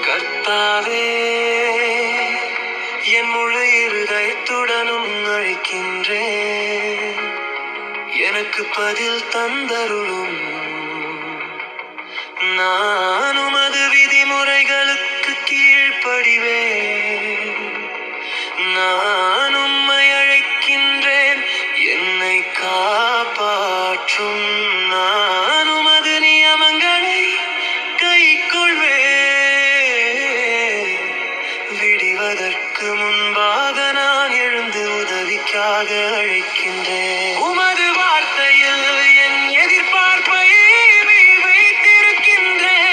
கர்த்தாவே, என் முழு இருதயத்துடனும் அழைக்கின்றேன், எனக்கு பதில் தந்தருளும். நான் உமது விதிமுறைகளுக்கு கீழ்ப்படிவேன். நான் உம்மை அழைக்கின்றேன், என்னை காப்பாற்றும். நான் உமது நியமங்களை கைக்கொள்வேன். விடிவதற்கு முன்பாக நான் எழுந்து உதவிக்காக அழைக்கின்றேன். உமது வார்த்தையில் என் எதிர்பார்ப்பை வைத்திருக்கின்றேன்.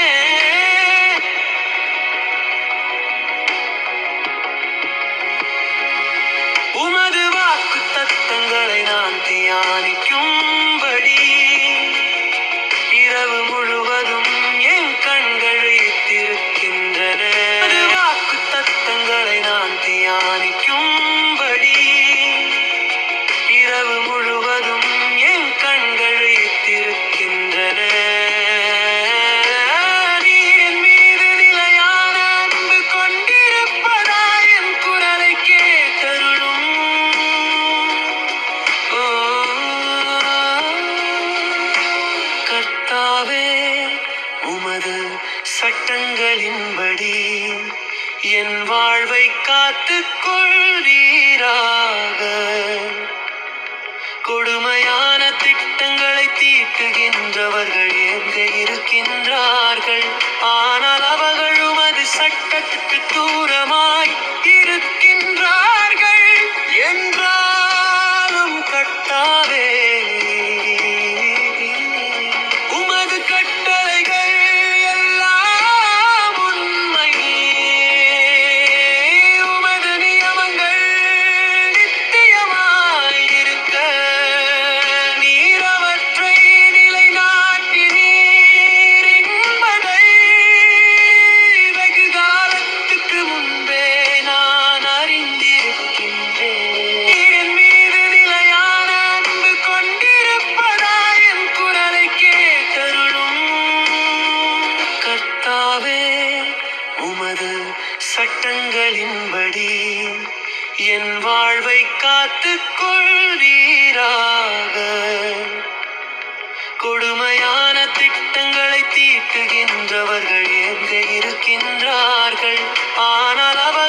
உமது வாக்கு தத்தங்களை நான் தியானிக்கும்படி இரவு முழுவதும் என் கண்கள் விழித்திருக்கின்றன. வாக்கு தத்தங்களை நான் தியானிக்கும்படி இரவு முழுவதும் என் கண்கள் விழித்திருக்கின்றன. நீர் என் மீது நிலையான அன்பு கொண்டிருப்பதாய் என் குரலை கேட்டருளும். கர்த்தாவே, உமது சட்டங்களின்படி என் வாழ்வை காத்துக் கொள்வீராக. கொடுமையான திட்டங்களை தீட்டுகின்றவர்கள் எங்கே இருக்கின்றார்கள்? ஆனால் அவர்கள் உமது சட்டத்துக்கு தூரமாய் இருக்கின்றார்கள். என்றாலும் கர்த்தாவே, உமது கட்டளைகள் எல்லாம் உண்மையே. உமது நியமங்கள் நித்தியமாய் இருக்க நீர் அவற்றை நிலைநாட்டினீர் என்பதை வெகு காலத்துக்கு முன்பே நான் அறிந்திருக்கின்றேன். என் மீது நிலையான அன்பு கொண்டிருப்பதாய் என் குரலை கேட்டருளும். கர்த்தாவே, உமது சட்டங்களின்படி என் வாழ்வை காத்துக் கொள்வீராக. கொடுமையான திட்டங்களை தீட்டுகின்றவர்கள் எங்கே இருக்கின்றார்கள்? ஆனால் அவர்